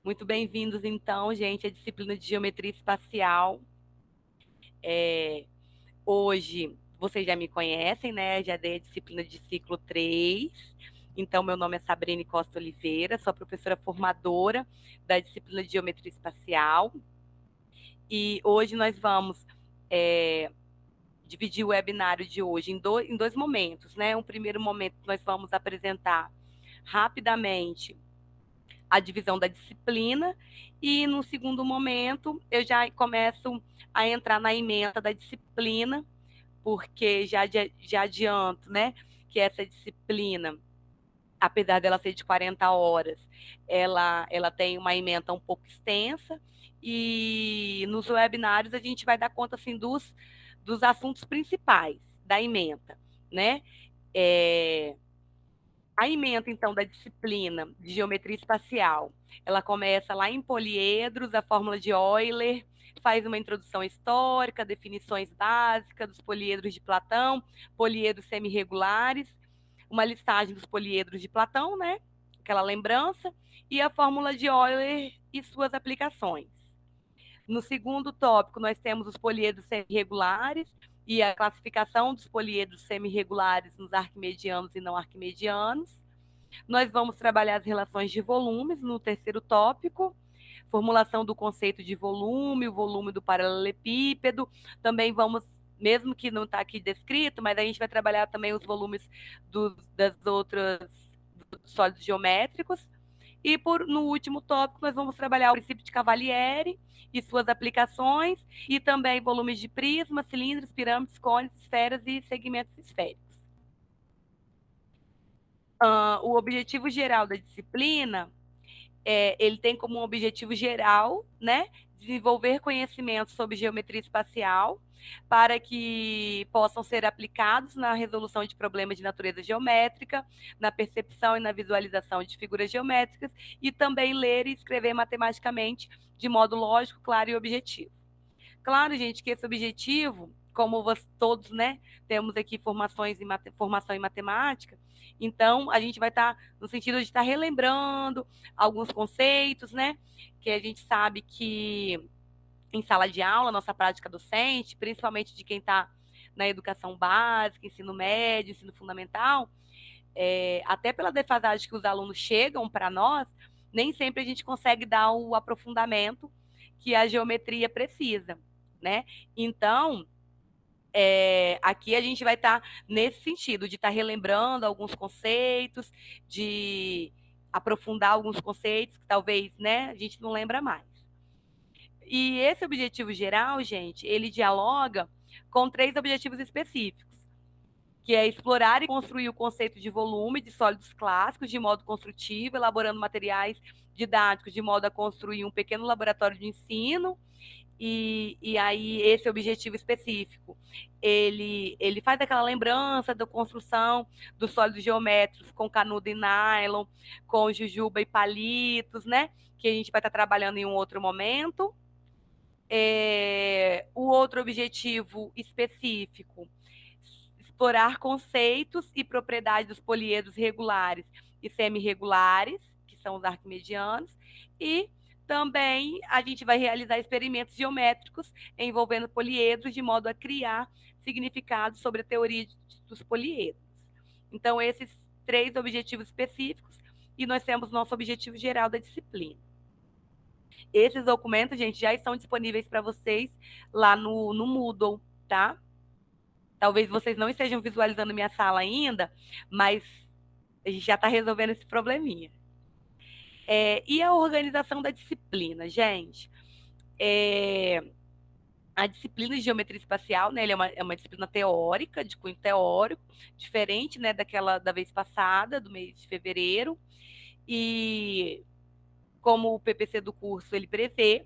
Muito bem-vindos, então, gente, à disciplina de Geometria Espacial. Hoje, vocês já me conhecem, né? Já dei a disciplina de ciclo 3. Então, meu nome é Sabrine Costa Oliveira, sou a professora formadora da disciplina de Geometria Espacial. E hoje nós vamos dividir o webinário de hoje em dois momentos, né? Um primeiro momento, nós vamos apresentar rapidamente a divisão da disciplina, e no segundo momento eu já começo a entrar na ementa da disciplina, porque já adianto, né, que essa disciplina, apesar dela ser de 40 horas, ela tem uma ementa um pouco extensa, e nos webinários a gente vai dar conta assim dos assuntos principais da ementa, né? É, a ementa, então, da disciplina de geometria espacial, ela começa lá em poliedros, a fórmula de Euler, faz uma introdução histórica, definições básicas dos poliedros de Platão, poliedros semirregulares, uma listagem dos poliedros de Platão, né? Aquela lembrança, e a fórmula de Euler e suas aplicações. No segundo tópico, nós temos os poliedros semirregulares e a classificação dos poliedros semirregulares nos arquimedianos e não arquimedianos. Nós vamos trabalhar as relações de volumes no terceiro tópico, formulação do conceito de volume, o volume do paralelepípedo. Também vamos, mesmo que não está aqui descrito, mas a gente vai trabalhar também os volumes das outras sólidos geométricos. E no último tópico, nós vamos trabalhar o princípio de Cavalieri e suas aplicações, e também volumes de prismas, cilindros, pirâmides, cones, esferas e segmentos esféricos. O objetivo geral da disciplina, ele tem como objetivo geral, né, desenvolver conhecimentos sobre geometria espacial para que possam ser aplicados na resolução de problemas de natureza geométrica, na percepção e na visualização de figuras geométricas, e também ler e escrever matematicamente de modo lógico, claro e objetivo. Claro, gente, que esse objetivo, como todos, né, temos aqui formação em matemática, então a gente vai estar no sentido de estar relembrando alguns conceitos, né, que a gente sabe que em sala de aula, nossa prática docente, principalmente de quem está na educação básica, ensino médio, ensino fundamental, até pela defasagem que os alunos chegam para nós, nem sempre a gente consegue dar o aprofundamento que a geometria precisa, né? Então, aqui a gente vai estar nesse sentido, de estar relembrando alguns conceitos, de aprofundar alguns conceitos que talvez, né, a gente não lembra mais. E esse objetivo geral, gente, ele dialoga com 3 objetivos específicos, que é explorar e construir o conceito de volume de sólidos clássicos de modo construtivo, elaborando materiais didáticos de modo a construir um pequeno laboratório de ensino. E aí esse objetivo específico, ele faz aquela lembrança da construção dos sólidos geométricos com canudo e nylon, com jujuba e palitos, né? Que a gente vai estar trabalhando em um outro momento. O outro objetivo específico, explorar conceitos e propriedades dos poliedros regulares e semirregulares, que são os arquimedianos, e também a gente vai realizar experimentos geométricos envolvendo poliedros, de modo a criar significados sobre a teoria dos poliedros. Então, esses 3 objetivos específicos, e nós temos nosso objetivo geral da disciplina. Esses documentos, gente, já estão disponíveis para vocês lá no Moodle, tá? Talvez vocês não estejam visualizando minha sala ainda, mas a gente já está resolvendo esse probleminha. E a organização da disciplina, gente? A disciplina de geometria espacial, né, é uma disciplina teórica, de cunho teórico, diferente, né, da vez passada, do mês de fevereiro. E como o PPC do curso ele prevê,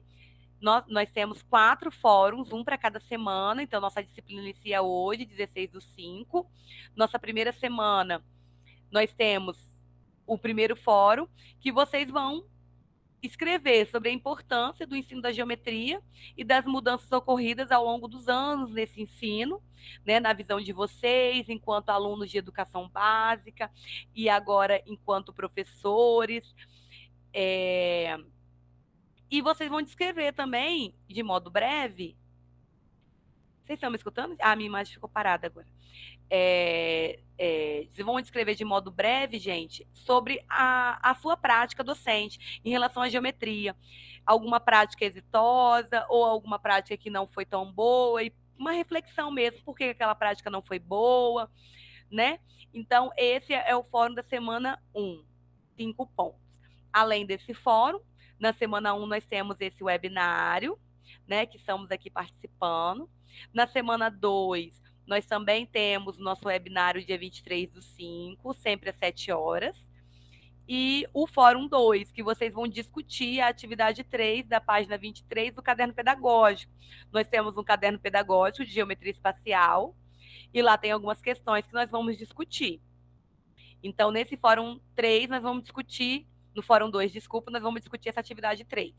nós temos 4 fóruns, um para cada semana. Então, nossa disciplina inicia hoje, 16/5. Nossa primeira semana, nós temos o primeiro fórum, que vocês vão escrever sobre a importância do ensino da geometria e das mudanças ocorridas ao longo dos anos nesse ensino, né, na visão de vocês, enquanto alunos de educação básica e agora enquanto professores. E vocês vão descrever também, de modo breve. Vocês estão me escutando? Ah, minha imagem ficou parada agora. Vocês vão descrever de modo breve, gente, sobre a sua prática docente em relação à geometria. Alguma prática exitosa ou alguma prática que não foi tão boa, e uma reflexão mesmo, por que aquela prática não foi boa, né? Então, esse é o fórum da semana 1, 5 pontos. Além desse fórum, na semana 1 nós temos esse webinário, né, que estamos aqui participando. Na semana 2, nós também temos nosso webinário dia 23/5, sempre às 7 horas. E o Fórum 2, que vocês vão discutir a atividade 3 da página 23 do caderno pedagógico. Nós temos um caderno pedagógico de geometria espacial, e lá tem algumas questões que nós vamos discutir. Então, nesse Fórum 3, nós vamos discutir, no Fórum 2, desculpa, nós vamos discutir essa atividade 3.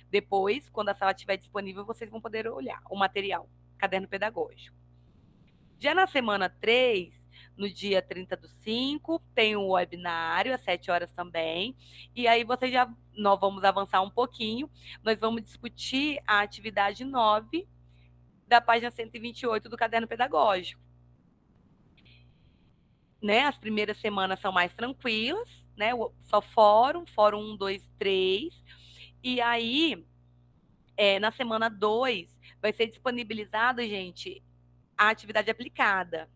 Depois, quando a sala estiver disponível, vocês vão poder olhar o material, caderno pedagógico. Já na semana 3, no dia 30/5, tem o webinário, às 7 horas também. E aí nós vamos avançar um pouquinho, nós vamos discutir a atividade 9 da página 128 do caderno pedagógico. Né? As primeiras semanas são mais tranquilas, né? Só fórum 1, 2, 3. E aí, na semana 2, vai ser disponibilizado, gente, a atividade aplicada,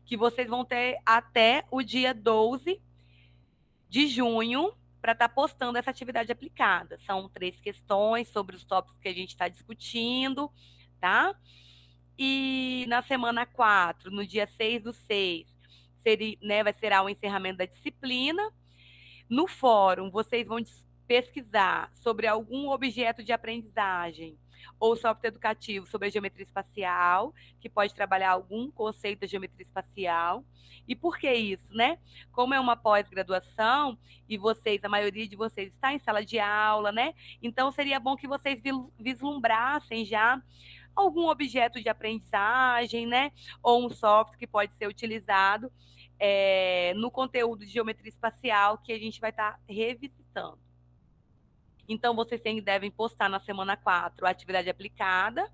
que vocês vão ter até o dia 12 de junho para estar postando essa atividade aplicada. São 3 questões sobre os tópicos que a gente está discutindo, tá? E na semana 4, no dia 6/6, vai ser o encerramento da disciplina. No fórum, vocês vão pesquisar sobre algum objeto de aprendizagem ou software educativo sobre a geometria espacial, que pode trabalhar algum conceito da geometria espacial. E por que isso, né? Como é uma pós-graduação e a maioria de vocês está em sala de aula, né? Então, seria bom que vocês vislumbrassem já algum objeto de aprendizagem, né? Ou um software que pode ser utilizado no conteúdo de geometria espacial que a gente vai estar revisitando. Então, vocês devem postar na semana 4 a atividade aplicada,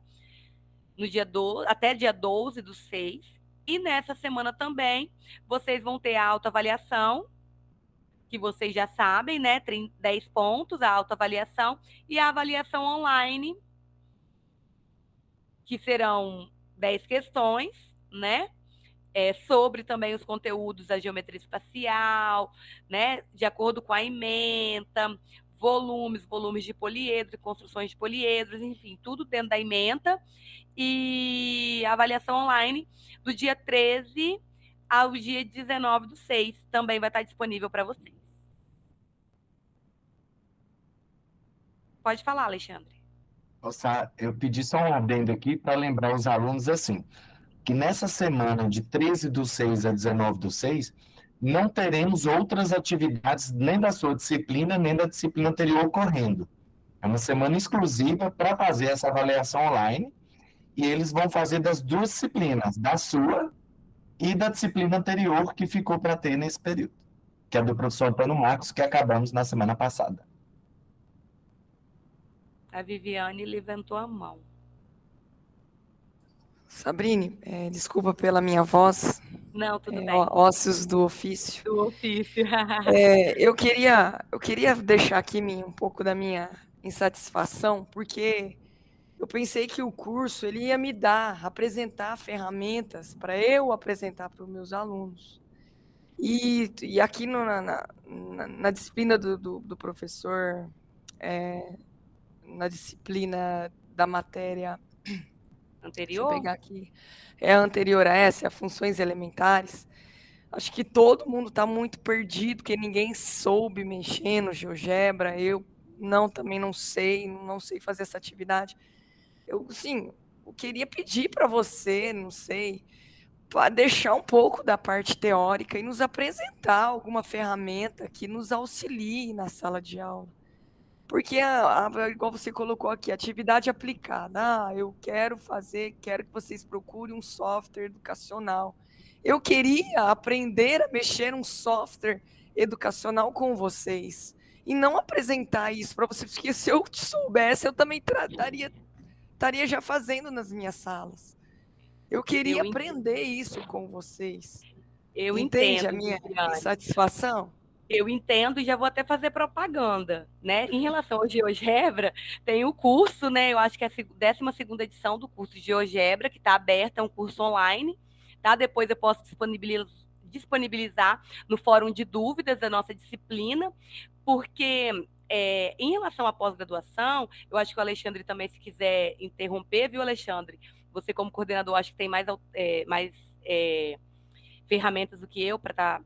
no dia 12, até dia 12/6. E nessa semana também, vocês vão ter a autoavaliação, que vocês já sabem, né? 10 pontos, a autoavaliação, e a avaliação online, que serão 10 questões, né? Sobre também os conteúdos da geometria espacial, né? De acordo com a ementa, volumes de poliedros, construções de poliedros, enfim, tudo dentro da ementa. E a avaliação online do dia 13 ao dia 19/6 também vai estar disponível para vocês. Pode falar, Alexandre. Nossa, eu pedi só um adendo aqui para lembrar os alunos assim, que nessa semana de 13/6 a 19/6, não teremos outras atividades nem da sua disciplina, nem da disciplina anterior ocorrendo. É uma semana exclusiva para fazer essa avaliação online e eles vão fazer das 2 disciplinas, da sua e da disciplina anterior que ficou para ter nesse período, que é do professor Antônio Marcos, que acabamos na semana passada. A Viviane levantou a mão. Sabrine, desculpa pela minha voz. Não, tudo bem. Ócios do ofício. Do ofício. Eu queria deixar aqui um pouco da minha insatisfação, porque eu pensei que o curso ele ia me apresentar ferramentas para eu apresentar para os meus alunos. E aqui na disciplina do professor, na disciplina da matéria anterior, deixa eu pegar aqui, anterior a essa, funções elementares, acho que todo mundo está muito perdido, porque ninguém soube mexer no GeoGebra, eu também não sei fazer essa atividade. Eu queria pedir para você, não sei, para deixar um pouco da parte teórica e nos apresentar alguma ferramenta que nos auxilie na sala de aula. Porque, igual você colocou aqui, atividade aplicada. Eu quero que vocês procurem um software educacional. Eu queria aprender a mexer um software educacional com vocês. e não apresentar isso para vocês, porque se eu soubesse, eu também estaria já fazendo nas minhas salas. Eu queria aprender isso com vocês. Eu Entende entendo, a minha Viviane. insatisfação? Eu entendo e já vou até fazer propaganda, né? Em relação ao GeoGebra, tem o curso, né? Eu acho que é a 12ª edição do curso de GeoGebra, que está aberto, é um curso online, tá? Depois eu posso disponibilizar no fórum de dúvidas da nossa disciplina, porque em relação à pós-graduação, eu acho que o Alexandre também, se quiser interromper, viu, Alexandre? Você, como coordenador, acho que tem mais ferramentas do que eu para estar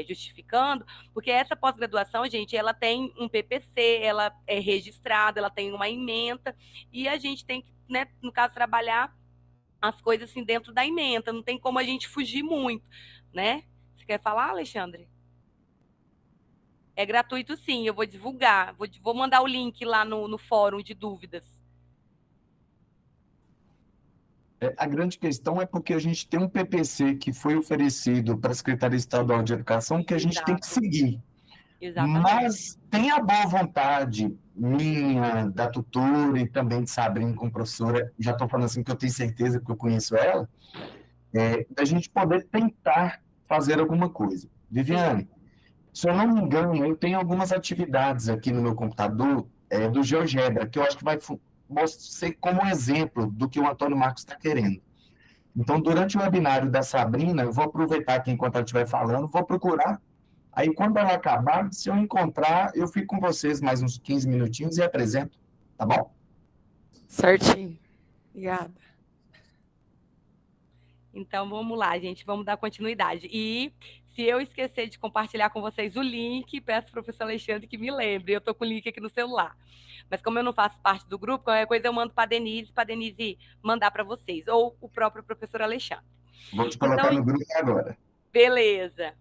justificando, porque essa pós-graduação, gente, ela tem um PPC, ela é registrada, ela tem uma ementa, e a gente tem que, né, no caso, trabalhar as coisas assim dentro da ementa, não tem como a gente fugir muito, né? Você quer falar, Alexandre? É gratuito, sim, eu vou divulgar, vou mandar o link lá no fórum de dúvidas. A grande questão é porque a gente tem um PPC que foi oferecido para a Secretaria Estadual de Educação que a gente tem que seguir. Exatamente. Mas tem a boa vontade minha, da tutora e também de Sabrina como professora, já estou falando assim que eu tenho certeza que eu conheço ela, da gente poder tentar fazer alguma coisa. Viviane, se eu não me engano, eu tenho algumas atividades aqui no meu computador do GeoGebra, que eu acho que vai ser como exemplo do que o Antônio Marcos está querendo. Então, durante o webinário da Sabrina, eu vou aproveitar aqui enquanto ela estiver falando, vou procurar. Aí, quando ela acabar, se eu encontrar, eu fico com vocês mais uns 15 minutinhos e apresento, tá bom? Certinho. Obrigada. Então, vamos lá, gente, vamos dar continuidade. E se eu esquecer de compartilhar com vocês o link, peço ao professor Alexandre que me lembre. Eu estou com o link aqui no celular. Mas como eu não faço parte do grupo, qualquer coisa eu mando para a Denise mandar para vocês, ou o próprio professor Alexandre. Vou te colocar no grupo agora. Beleza.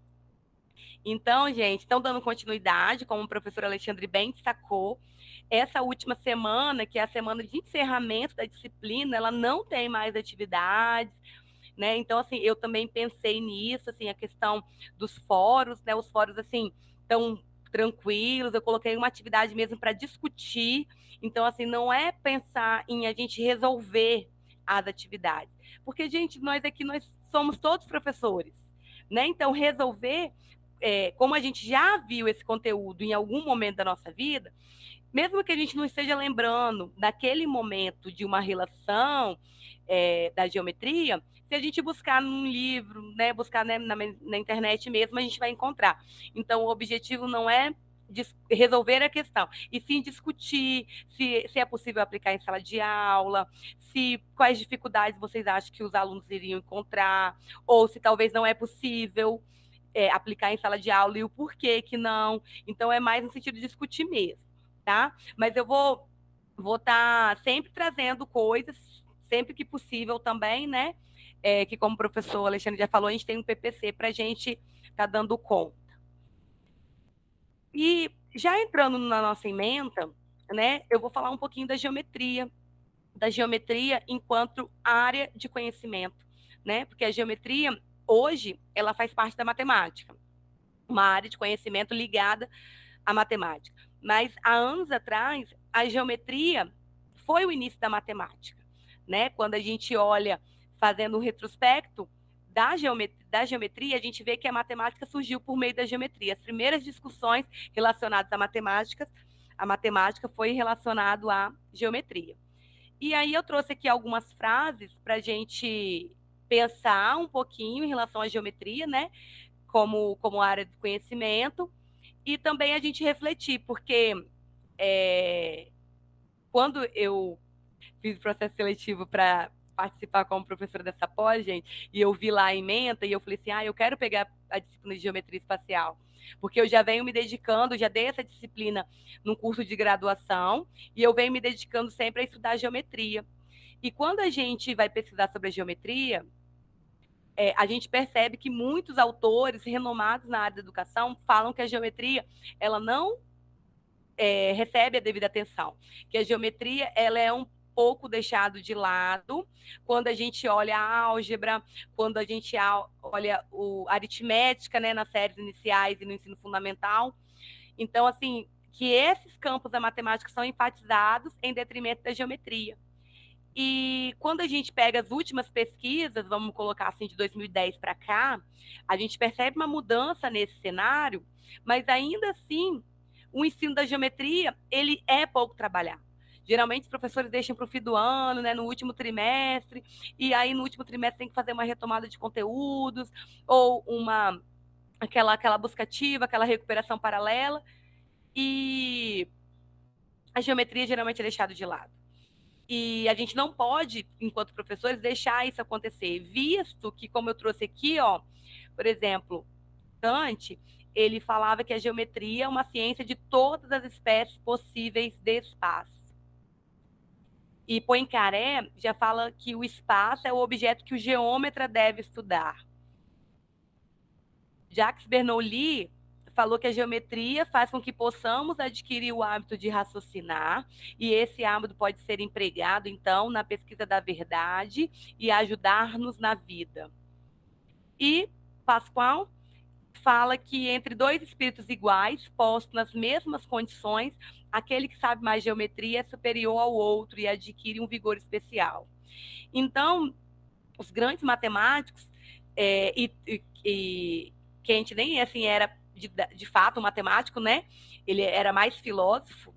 Então, gente, estão dando continuidade, como o professor Alexandre bem destacou. Essa última semana, que é a semana de encerramento da disciplina, ela não tem mais atividades, né? Então, assim, eu também pensei nisso, assim, a questão dos fóruns, né? Os fóruns, assim, tão tranquilos, eu coloquei uma atividade mesmo para discutir. Então, assim, não é pensar em a gente resolver as atividades. Porque, gente, nós aqui, nós somos todos professores, né? Então, resolver, como a gente já viu esse conteúdo em algum momento da nossa vida, mesmo que a gente não esteja lembrando daquele momento de uma relação da geometria, se a gente buscar num livro, né, buscar, né, na internet mesmo, a gente vai encontrar. Então, o objetivo não é resolver a questão, e sim discutir se é possível aplicar em sala de aula, quais dificuldades vocês acham que os alunos iriam encontrar, ou se talvez não é possível aplicar em sala de aula e o porquê que não. Então, é mais no sentido de discutir mesmo, tá? Mas eu vou estar sempre trazendo coisas, sempre que possível também, né? Que, como o professor Alexandre já falou, a gente tem um PPC para a gente estar dando conta. E já entrando na nossa ementa, né? Eu vou falar um pouquinho da geometria enquanto área de conhecimento, né? Porque a geometria hoje ela faz parte da matemática, uma área de conhecimento ligada à matemática. Mas há anos atrás, a geometria foi o início da matemática, né? Quando a gente olha, fazendo um retrospecto da geometria, a gente vê que a matemática surgiu por meio da geometria. As primeiras discussões relacionadas à matemática foi relacionado à geometria. E aí eu trouxe aqui algumas frases para a gente pensar um pouquinho em relação à geometria, né? Como área de conhecimento, e também a gente refletir, porque quando eu fiz o processo seletivo para participar como professora dessa pós, gente, e eu vi lá a ementa, e eu falei assim, eu quero pegar a disciplina de geometria espacial, porque eu já venho me dedicando, já dei essa disciplina num curso de graduação, e eu venho me dedicando sempre a estudar geometria. E quando a gente vai pesquisar sobre a geometria, a gente percebe que muitos autores renomados na área da educação falam que a geometria ela não recebe a devida atenção, que a geometria ela é um pouco deixado de lado quando a gente olha a álgebra, quando a gente olha a aritmética, né, nas séries iniciais e no ensino fundamental. Então, assim, que esses campos da matemática são enfatizados em detrimento da geometria. E quando a gente pega as últimas pesquisas, vamos colocar assim, de 2010 para cá, a gente percebe uma mudança nesse cenário, mas ainda assim, o ensino da geometria, ele é pouco trabalhado. Geralmente os professores deixam para o fim do ano, né, no último trimestre, e aí no último trimestre tem que fazer uma retomada de conteúdos, ou aquela busca ativa, aquela recuperação paralela, e a geometria geralmente é deixada de lado. E a gente não pode, enquanto professores, deixar isso acontecer, visto que, como eu trouxe aqui, ó, por exemplo, Kant, ele falava que a geometria é uma ciência de todas as espécies possíveis de espaço. E Poincaré já fala que o espaço é o objeto que o geômetra deve estudar. Jacques Bernoulli falou que a geometria faz com que possamos adquirir o hábito de raciocinar, e esse hábito pode ser empregado, então, na pesquisa da verdade e ajudar-nos na vida. E Pascal fala que entre dois espíritos iguais, postos nas mesmas condições, aquele que sabe mais geometria é superior ao outro e adquire um vigor especial. Então, os grandes matemáticos, que a gente nem assim era de fato um matemático, né? Ele era mais filósofo,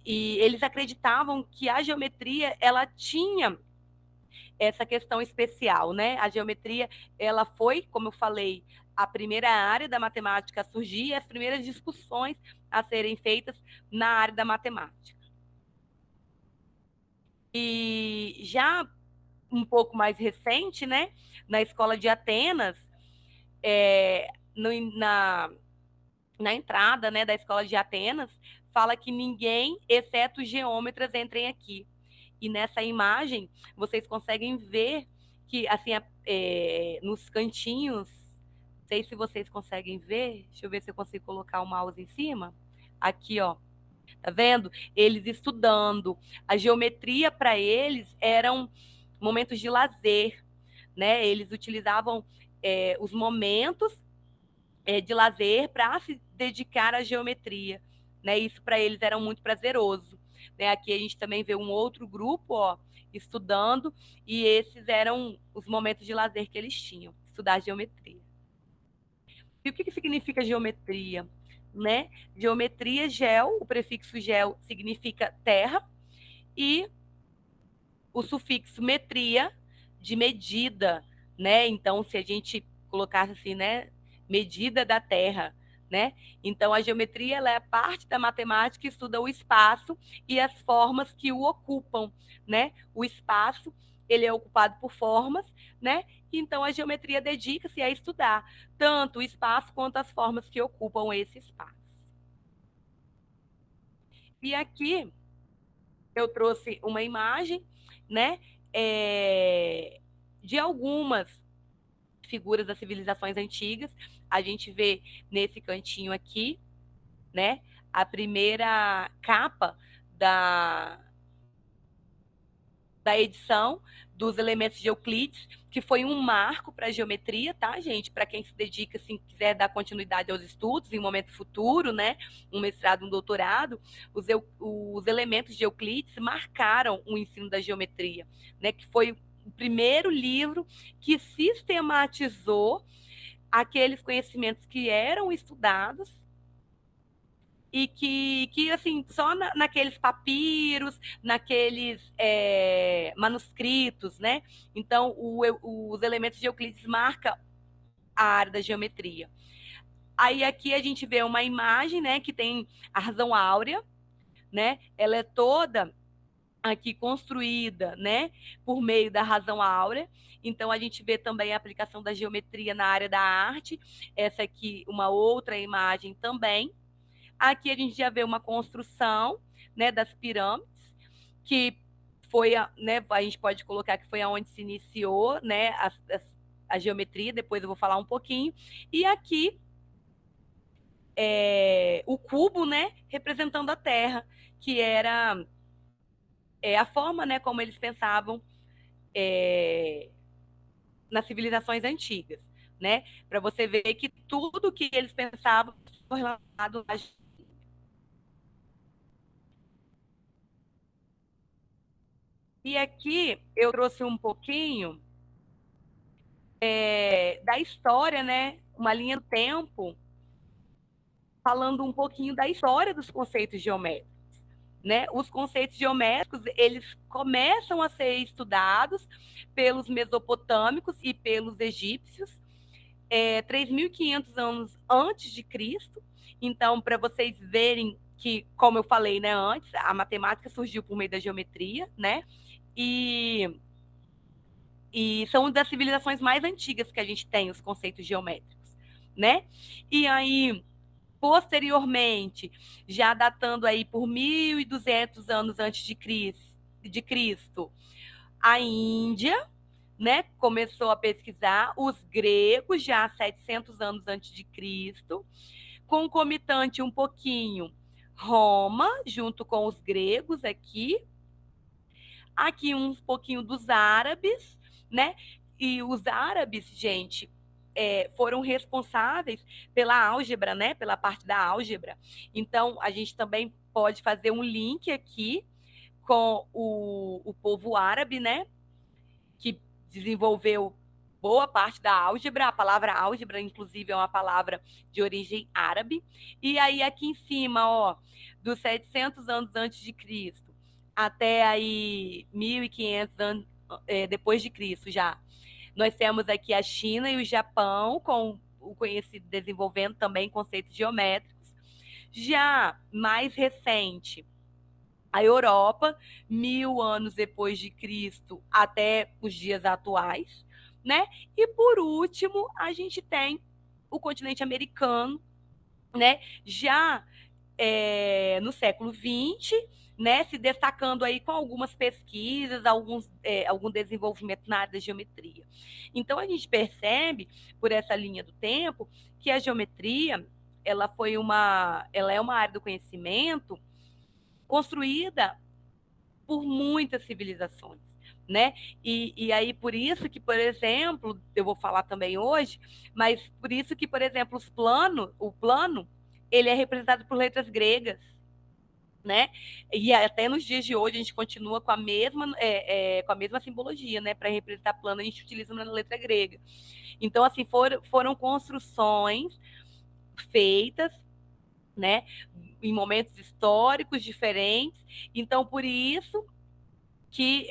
e eles acreditavam que a geometria ela tinha essa questão especial, né? A geometria ela foi, como eu falei, a primeira área da matemática a surgir e as primeiras discussões a serem feitas na área da matemática. E já um pouco mais recente, né? Na escola de Atenas, na entrada, né, da escola de Atenas, fala que ninguém, exceto os geômetras, entrem aqui. E nessa imagem, vocês conseguem ver que, assim, nos cantinhos, não sei se vocês conseguem ver, deixa eu ver se eu consigo colocar o mouse em cima. Aqui, ó, tá vendo? Eles estudando. A geometria, para eles, eram momentos de lazer, né? Eles utilizavam os momentos de lazer para se dedicar à geometria, né? Isso para eles era muito prazeroso, né? Aqui a gente também vê um outro grupo, ó, estudando, e esses eram os momentos de lazer que eles tinham, estudar geometria. E o que significa geometria, né? Geometria, geo, o prefixo geo significa terra, e o sufixo metria, de medida, né? Então, se a gente colocasse assim, né, medida da Terra, né? Então, a geometria ela é a parte da matemática que estuda o espaço e as formas que o ocupam, né? O espaço, ele é ocupado por formas, né? Então, a geometria dedica-se a estudar tanto o espaço quanto as formas que ocupam esse espaço. E aqui eu trouxe uma imagem, né? De algumas figuras das civilizações antigas. A gente vê nesse cantinho aqui, né, a primeira capa da edição dos elementos de Euclides, que foi um marco para a geometria, tá, gente? Para quem se dedica, assim, quiser dar continuidade aos estudos em um momento futuro, né? Um mestrado, um doutorado, os elementos de Euclides marcaram o ensino da geometria, né? Que foi o primeiro livro que sistematizou aqueles conhecimentos que eram estudados e que assim, só naqueles papiros, naqueles manuscritos, né? Então, os elementos de Euclides marcam a área da geometria. Aí aqui a gente vê uma imagem, né, que tem a razão áurea, né? Ela é toda aqui construída, né, por meio da razão áurea. Então, a gente vê também a aplicação da geometria na área da arte. Essa aqui, uma outra imagem também. Aqui a gente já vê uma construção, né, das pirâmides, que foi, né, a gente pode colocar que foi aonde se iniciou, né, a geometria, depois eu vou falar um pouquinho. E aqui, o cubo, né, representando a Terra, que era a forma, né, como eles pensavam nas civilizações antigas, né, para você ver que tudo que eles pensavam foi relacionado a E aqui eu trouxe um pouquinho da história, né? Uma linha do tempo, falando um pouquinho da história dos conceitos geométricos. Né? Os conceitos geométricos, eles começam a ser estudados pelos mesopotâmicos e pelos egípcios 3.500 anos antes de Cristo. Então, para vocês verem que, como eu falei, né, antes, a matemática surgiu por meio da geometria, né? E são das civilizações mais antigas que a gente tem os conceitos geométricos, né? E aí, posteriormente, já datando aí por 1.200 anos antes de Cristo, a Índia, né, começou a pesquisar, os gregos já há 700 anos antes de Cristo, concomitante um pouquinho Roma, junto com os gregos aqui um pouquinho dos árabes, né, e os árabes, gente, foram responsáveis pela álgebra, né, pela parte da álgebra. Então, a gente também pode fazer um link aqui com o povo árabe, né, que desenvolveu boa parte da álgebra. A palavra álgebra, inclusive, é uma palavra de origem árabe. E aí, aqui em cima, ó, dos 700 anos antes de Cristo até aí 1.500 anos depois de Cristo já, nós temos aqui a China e o Japão com o conhecido desenvolvendo também conceitos geométricos. Já mais recente, a Europa, 1.000 anos depois de Cristo até os dias atuais, né? E por último, a gente tem o continente americano, né? Já no século XX, né? Se destacando aí com algumas pesquisas, algum desenvolvimento na área da geometria. Então a gente percebe por essa linha do tempo que a geometria ela é uma área do conhecimento construída por muitas civilizações, né? E aí, por isso que, por exemplo, eu vou falar também hoje, mas por isso que, por exemplo, o plano, ele é representado por letras gregas, né? E até nos dias de hoje a gente continua com a mesma simbologia, né? Para representar plano, a gente utiliza uma letra grega. Então, assim, foram construções feitas, né? Em momentos históricos diferentes. Então, por isso que,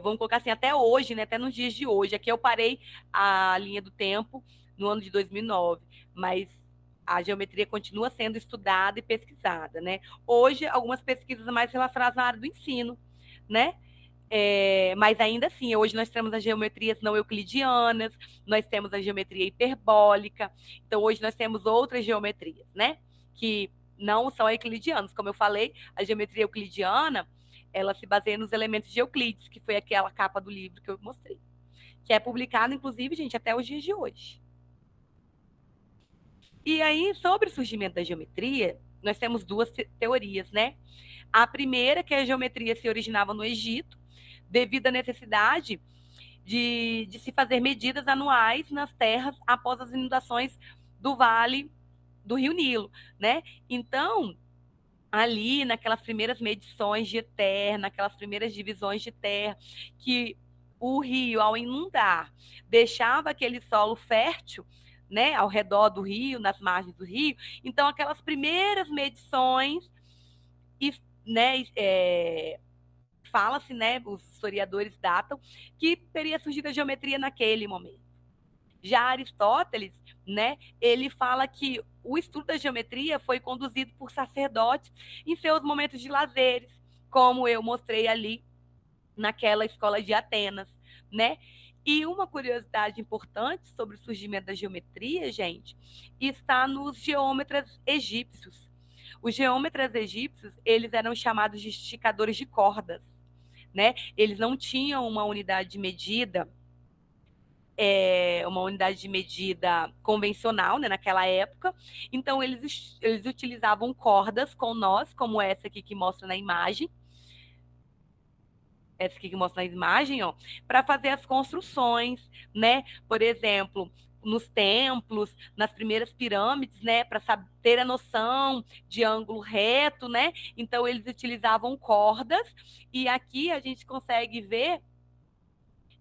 vamos colocar assim, até hoje, né, até nos dias de hoje. Aqui eu parei a linha do tempo no ano de 2009, mas a geometria continua sendo estudada e pesquisada, né? Hoje, algumas pesquisas mais relacionadas na área do ensino, né? Mas ainda assim, hoje nós temos as geometrias não euclidianas, nós temos a geometria hiperbólica, então hoje nós temos outras geometrias, né? Que não são euclidianas. Como eu falei, a geometria euclidiana, ela se baseia nos elementos de Euclides, que foi aquela capa do livro que eu mostrei, que é publicado, inclusive, gente, até os dias de hoje. E aí, sobre o surgimento da geometria, nós temos duas teorias, né? A primeira, que a geometria se originava no Egito, devido à necessidade de se fazer medidas anuais nas terras após as inundações do vale do Rio Nilo, né? Então, ali naquelas primeiras medições de terra, naquelas primeiras divisões de terra, que o rio, ao inundar, deixava aquele solo fértil, né, ao redor do rio, nas margens do rio. Então, aquelas primeiras medições, né, fala-se, né, os historiadores datam, que teria surgido a geometria naquele momento. Já Aristóteles, né, ele fala que o estudo da geometria foi conduzido por sacerdotes em seus momentos de lazeres, como eu mostrei ali naquela escola de Atenas, né? E uma curiosidade importante sobre o surgimento da geometria, gente, está nos geômetras egípcios. Os geômetras egípcios, eles eram chamados de esticadores de cordas, né? Eles não tinham uma unidade de medida convencional, né, naquela época. Então, eles utilizavam cordas com nós, como essa aqui que mostra na imagem. Essa aqui que mostra na imagem, ó, para fazer as construções, né? Por exemplo, nos templos, nas primeiras pirâmides, né, para ter a noção de ângulo reto, né? Então eles utilizavam cordas, e aqui a gente consegue ver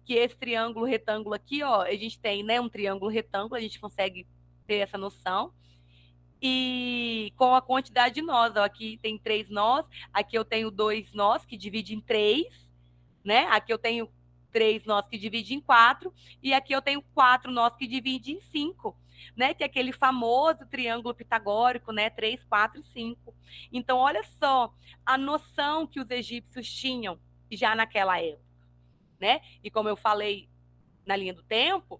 que esse triângulo retângulo aqui, ó, a gente tem, né, um triângulo retângulo, a gente consegue ter essa noção. E com a quantidade de nós, ó, aqui tem 3 nós, aqui eu tenho 2 nós que dividem em 3, né? Aqui eu tenho 3 nós que dividem em 4, e aqui eu tenho 4 nós que dividem em 5, né? Que é aquele famoso triângulo pitagórico, né? 3, 4 e 5. Então, olha só a noção que os egípcios tinham já naquela época, né? E como eu falei na linha do tempo,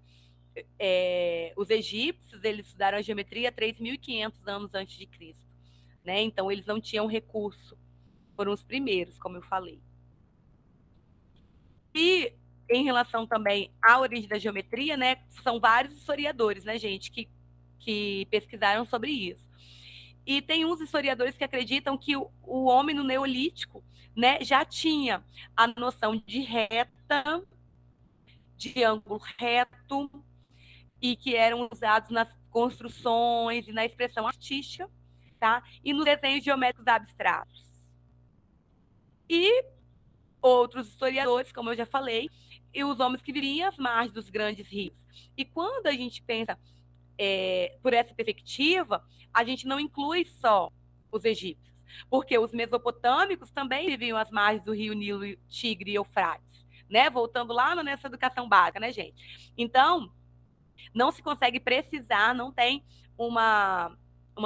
os egípcios, eles estudaram a geometria 3.500 anos antes de Cristo, né? Então, eles não tinham recurso, foram os primeiros, como eu falei. E em relação também à origem da geometria, né, são vários historiadores, né, gente, que pesquisaram sobre isso. E tem uns historiadores que acreditam que o homem no Neolítico, né, já tinha a noção de reta, de ângulo reto, e que eram usados nas construções e na expressão artística, tá? E nos desenhos geométricos abstratos. E outros historiadores, como eu já falei, e os homens que viviam às margens dos grandes rios. E quando a gente pensa por essa perspectiva, a gente não inclui só os egípcios, porque os mesopotâmicos também viviam às margens do rio Nilo, Tigre e Eufrates, né? Voltando lá nessa educação básica, né, gente? Então, não se consegue precisar, não tem uma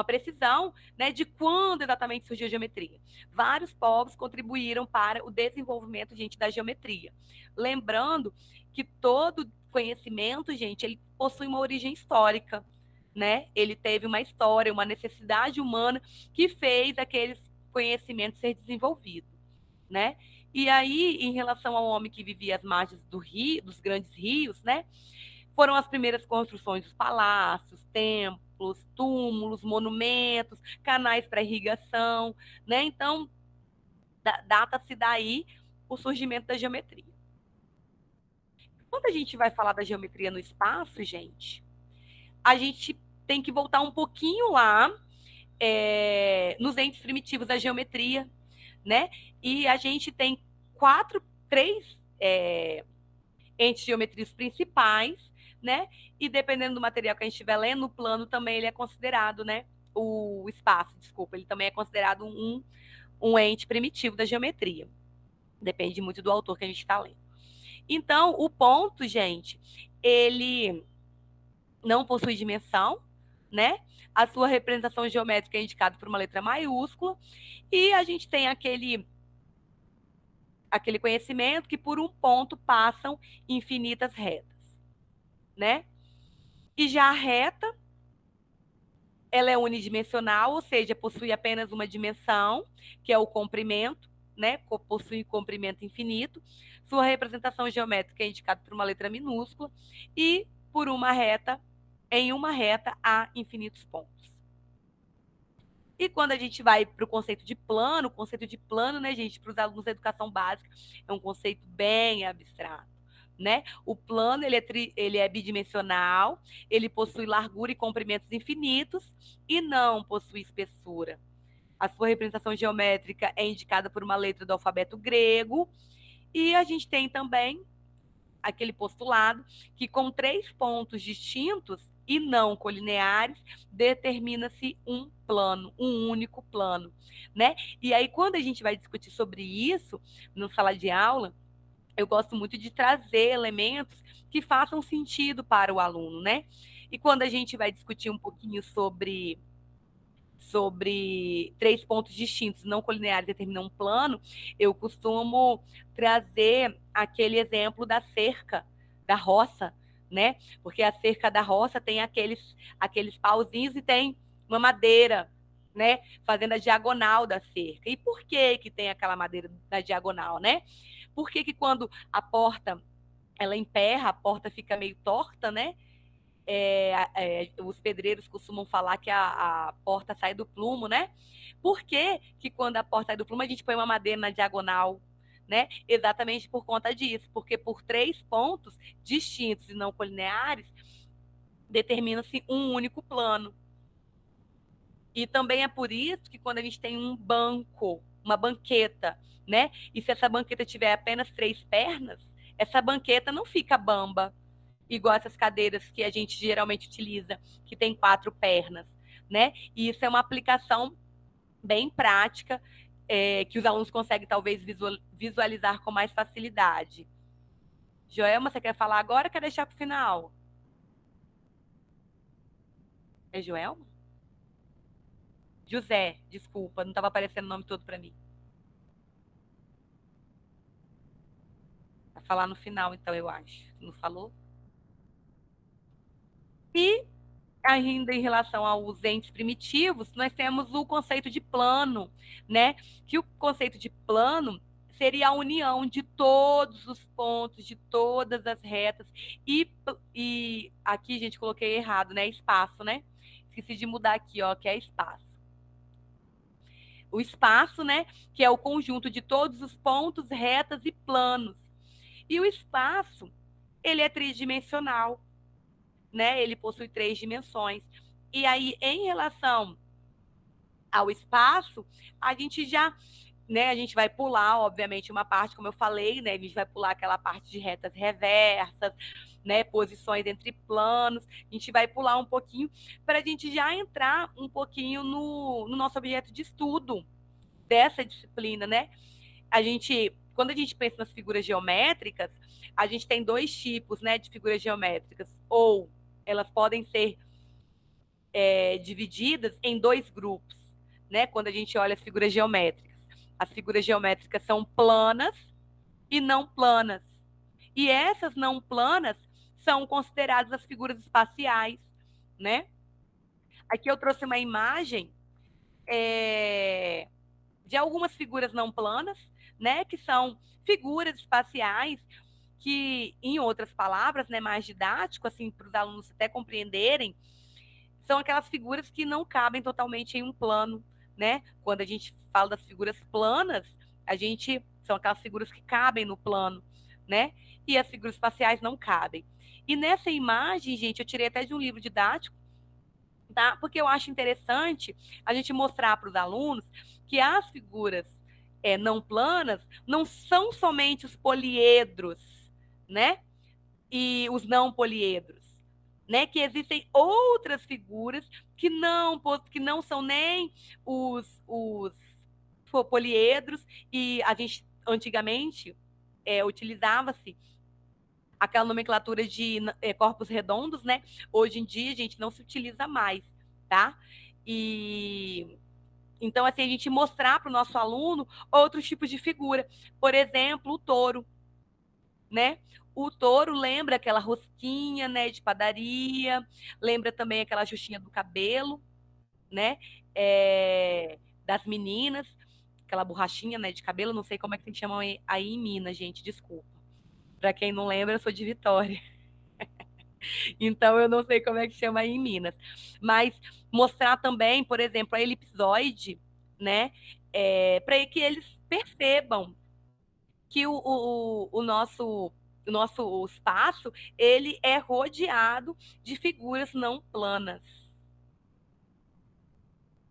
precisão, né, de quando exatamente surgiu a geometria. Vários povos contribuíram para o desenvolvimento, gente, da geometria. Lembrando que todo conhecimento, gente, ele possui uma origem histórica, né? Ele teve uma história, uma necessidade humana que fez aqueles conhecimentos ser desenvolvidos, né? E aí, em relação ao homem que vivia às margens do rio, dos grandes rios, né? Foram as primeiras construções dos palácios, templos, túmulos, monumentos, canais para irrigação, né? Então, data-se daí o surgimento da geometria. Quando a gente vai falar da geometria no espaço, gente, a gente tem que voltar um pouquinho lá nos entes primitivos da geometria, né? E a gente tem três entes geometrias principais, né? E dependendo do material que a gente estiver lendo, o plano também ele é considerado, né? O espaço, desculpa, ele também é considerado um ente primitivo da geometria. Depende muito do autor que a gente está lendo. Então, o ponto, gente, ele não possui dimensão, né? A sua representação geométrica é indicada por uma letra maiúscula, e a gente tem aquele conhecimento que por um ponto passam infinitas retas, né? E já a reta, ela é unidimensional, ou seja, possui apenas uma dimensão, que é o comprimento, né? Possui comprimento infinito. Sua representação geométrica é indicada por uma letra minúscula e por uma reta, em uma reta há infinitos pontos. E quando a gente vai para o conceito de plano, né, gente, para os alunos da educação básica, é um conceito bem abstrato, né? O plano, ele é bidimensional, ele possui largura e comprimentos infinitos e não possui espessura. A sua representação geométrica é indicada por uma letra do alfabeto grego, e a gente tem também aquele postulado que com 3 pontos distintos e não colineares, determina-se um plano, um único plano, né? E aí, quando a gente vai discutir sobre isso, no sala de aula, eu gosto muito de trazer elementos que façam sentido para o aluno, né? E quando a gente vai discutir um pouquinho sobre 3 pontos distintos não colineares determinam um plano, eu costumo trazer aquele exemplo da cerca da roça, né? Porque a cerca da roça tem aqueles pauzinhos e tem uma madeira, né? Fazendo a diagonal da cerca. E por que tem aquela madeira na diagonal, né? Por que quando a porta ela emperra, a porta fica meio torta, né? Os pedreiros costumam falar que a porta sai do plumo, né? Por que quando a porta sai do plumo a gente põe uma madeira na diagonal, né? Exatamente por conta disso, porque por 3 pontos distintos e não colineares, determina-se um único plano. E também é por isso que quando a gente tem um banco, uma banqueta, né? E se essa banqueta tiver apenas 3 pernas, essa banqueta não fica bamba, igual essas cadeiras que a gente geralmente utiliza, que tem 4 pernas, né? E isso é uma aplicação bem prática, que os alunos conseguem talvez visualizar com mais facilidade. Joelma, você quer falar agora ou quer deixar para o final? É Joelma? José, desculpa, não estava aparecendo o nome todo para mim. Vai falar no final, então, eu acho. Não falou? E ainda em relação aos entes primitivos, nós temos o conceito de plano, né? Que o conceito de plano seria a união de todos os pontos, de todas as retas. E aqui, gente, coloquei errado, né? Espaço, né? Esqueci de mudar aqui, ó, que é espaço. O espaço, né? Que é o conjunto de todos os pontos, retas e planos. E o espaço, ele é tridimensional, né? Ele possui 3 dimensões. E aí, em relação ao espaço, a gente já, né, a gente vai pular, obviamente, uma parte, como eu falei, né? A gente vai pular aquela parte de retas reversas, né? Posições entre planos. A gente vai pular um pouquinho para a gente já entrar um pouquinho no nosso objeto de estudo dessa disciplina, né? Quando a gente pensa nas figuras geométricas, a gente tem 2 tipos, né, de figuras geométricas. Ou elas podem ser divididas em 2 grupos, né? Quando a gente olha as figuras geométricas. As figuras geométricas são planas e não planas. E essas não planas são consideradas as figuras espaciais, né? Aqui eu trouxe uma imagem de algumas figuras não planas, né? Que são figuras espaciais que, em outras palavras, né, mais didático, assim, para os alunos até compreenderem, são aquelas figuras que não cabem totalmente em um plano, né? Quando a gente fala das figuras planas, são aquelas figuras que cabem no plano, né? E as figuras espaciais não cabem. E nessa imagem, gente, eu tirei até de um livro didático, tá? Porque eu acho interessante a gente mostrar para os alunos que as figuras não planas não são somente os poliedros, né? E os não poliedros, né? Que existem outras figuras que não são nem os poliedros, e a gente antigamente utilizava-se aquela nomenclatura de corpos redondos, né? Hoje em dia, a gente não se utiliza mais, tá? E então, assim, a gente mostrar para o nosso aluno outros tipos de figura. Por exemplo, o touro, né? O touro lembra aquela rosquinha, né, de padaria, lembra também aquela xuxinha do cabelo, né? Das meninas, aquela borrachinha, né, de cabelo, não sei como é que vocês chamam aí em Minas, gente, desculpa. Para quem não lembra, eu sou de Vitória. Então, eu não sei como é que chama aí em Minas. Mas mostrar também, por exemplo, a elipsoide, né? Para que eles percebam que o nosso espaço ele é rodeado de figuras não planas.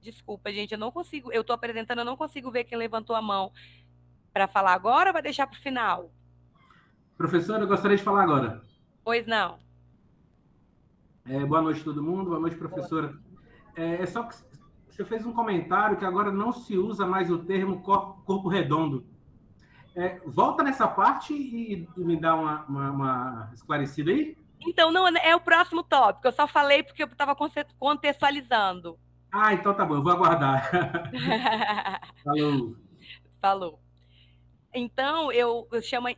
Desculpa, gente, eu não consigo. Eu estou apresentando, eu não consigo ver quem levantou a mão para falar agora ou vai deixar para o final? Professor, eu gostaria de falar agora. Pois não. Boa noite, todo mundo. Boa noite, professora. Só que você fez um comentário que agora não se usa mais o termo corpo redondo. Volta nessa parte e me dá uma esclarecida aí? Então, não, é o próximo tópico. Eu só falei porque eu estava contextualizando. Ah, então tá bom, eu vou aguardar. Falou. Falou. Então, eu chamo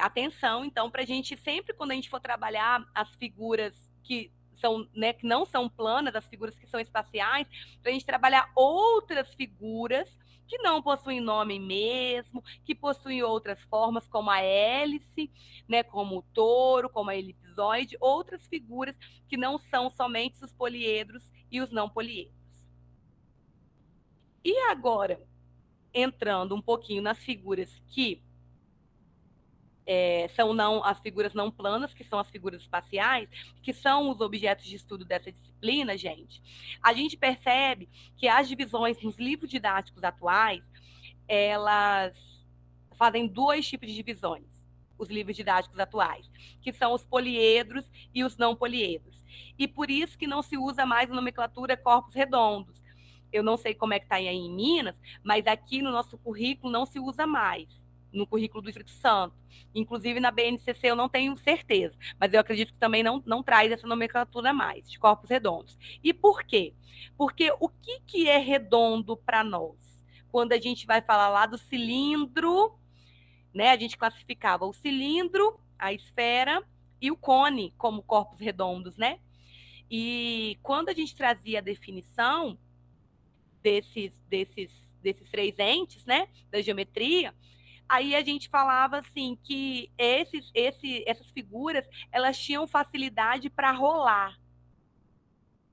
atenção, então, para a gente, sempre quando a gente for trabalhar as figuras que são, né, que não são planas, as figuras que são espaciais, para a gente trabalhar outras figuras que não possuem nome mesmo, que possuem outras formas, como a hélice, né, como o touro, como a elipsoide, outras figuras que não são somente os poliedros e os não poliedros. E agora, entrando um pouquinho nas figuras que são as figuras não planas, que são as figuras espaciais, que são os objetos de estudo dessa disciplina, gente, a gente percebe que as divisões nos livros didáticos atuais, elas fazem 2 tipos de divisões, os livros didáticos atuais, que são os poliedros e os não poliedros. E por isso que não se usa mais a nomenclatura corpos redondos. Eu não sei como é que está aí em Minas, mas aqui no nosso currículo não se usa mais, no currículo do Espírito Santo. Inclusive na BNCC eu não tenho certeza, mas eu acredito que também não traz essa nomenclatura mais, de corpos redondos. E por quê? Porque o que é redondo para nós? Quando a gente vai falar lá do cilindro, né, a gente classificava o cilindro, a esfera e o cone como corpos redondos, né? E quando a gente trazia a definição desses 3 entes, né, da geometria, aí a gente falava assim que essas figuras, elas tinham facilidade para rolar.